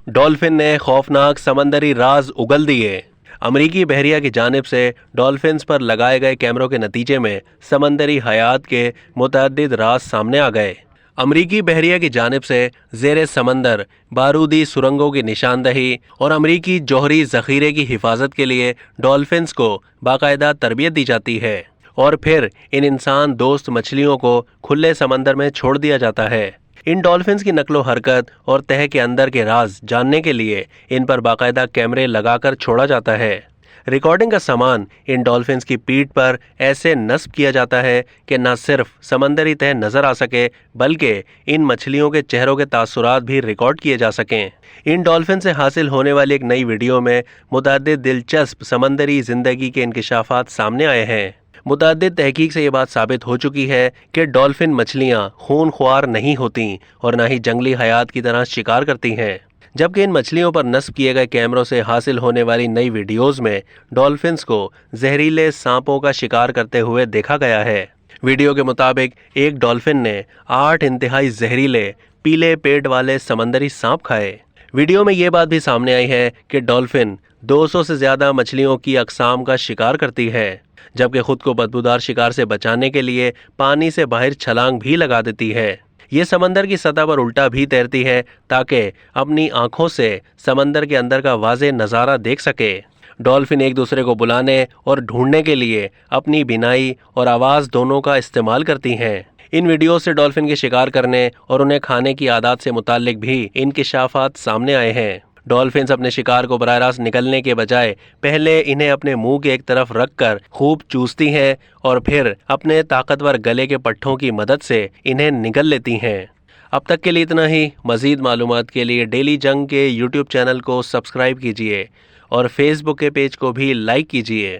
Dolphin ने खौफनाक समंदरी राज उगल दिए। अमरीकी बहरिया की जानिब से डॉल्फिन्स पर लगाए गए कैमरों के नतीजे में समंदरी हयात के मुतअद्दिद राज सामने आ गए। अमरीकी बहरिया की जानिब से ज़ेरे समंदर बारूदी सुरंगों की निशानदही और अमरीकी जौहरी ज़ख़ीरे की हिफाजत के लिए डॉल्फिन्स को बाकायदा तरबियत दी जाती है और फिर इन इंसान दोस्त मछलियों को खुले समंदर में छोड़ दिया जाता है। इन डॉल्फिन्स की नकलो हरकत और तह के अंदर के राज जानने के लिए इन पर बाकायदा कैमरे लगाकर छोड़ा जाता है। रिकॉर्डिंग का सामान इन डॉल्फिन्स की पीठ पर ऐसे नस्ब किया जाता है कि न सिर्फ समंदरी तह नजर आ सके बल्कि इन मछलियों के चेहरों के तासुरात भी रिकॉर्ड किए जा सकें। इन डॉल्फिन से हासिल होने वाली एक नई वीडियो में मुतअद्दिद दिलचस्प समंदरी जिंदगी के इंकिशाफात सामने आए हैं। मुतअद्दिद तहकीक से ये बात साबित हो चुकी है कि डॉल्फिन मछलियां खूनख्वार नहीं होती और न ही जंगली हयात की तरह शिकार करती हैं, जबकि इन मछलियों पर नस्ब किए गए कैमरों से हासिल होने वाली नई वीडियोस में डॉल्फिन्स को जहरीले सांपों का शिकार करते हुए देखा गया है। वीडियो के मुताबिक एक डॉल्फिन ने 8 इंतहाई जहरीले पीले पेट वाले समंदरी सांप खाए। वीडियो में ये बात भी सामने आई है कि डॉल्फिन 200 से ज्यादा मछलियों की अकसाम का शिकार करती है, जबकि खुद को बदबूदार शिकार से बचाने के लिए पानी से बाहर छलांग भी लगा देती है। ये समंदर की सतह पर उल्टा भी तैरती है ताकि अपनी आंखों से समंदर के अंदर का वाज़ेह नज़ारा देख सके। डॉल्फिन एक दूसरे को बुलाने और ढूंढने के लिए अपनी बिनाई और आवाज़ दोनों का इस्तेमाल करती हैं। इन वीडियो से डॉल्फिन के शिकार करने और उन्हें खाने की आदत से मुताल्लिक भी इंकिशाफात सामने आए हैं। डॉल्फिन्स अपने शिकार को बराह रास्त निगलने के बजाय पहले इन्हें अपने मुंह के एक तरफ रखकर खूब चूसती हैं और फिर अपने ताकतवर गले के पट्ठों की मदद से इन्हें निगल लेती हैं। अब तक के लिए इतना ही। मज़ीद मालूमात के लिए डेली जंग के यूट्यूब चैनल को सब्सक्राइब कीजिए और फेसबुक के पेज को भी लाइक कीजिए।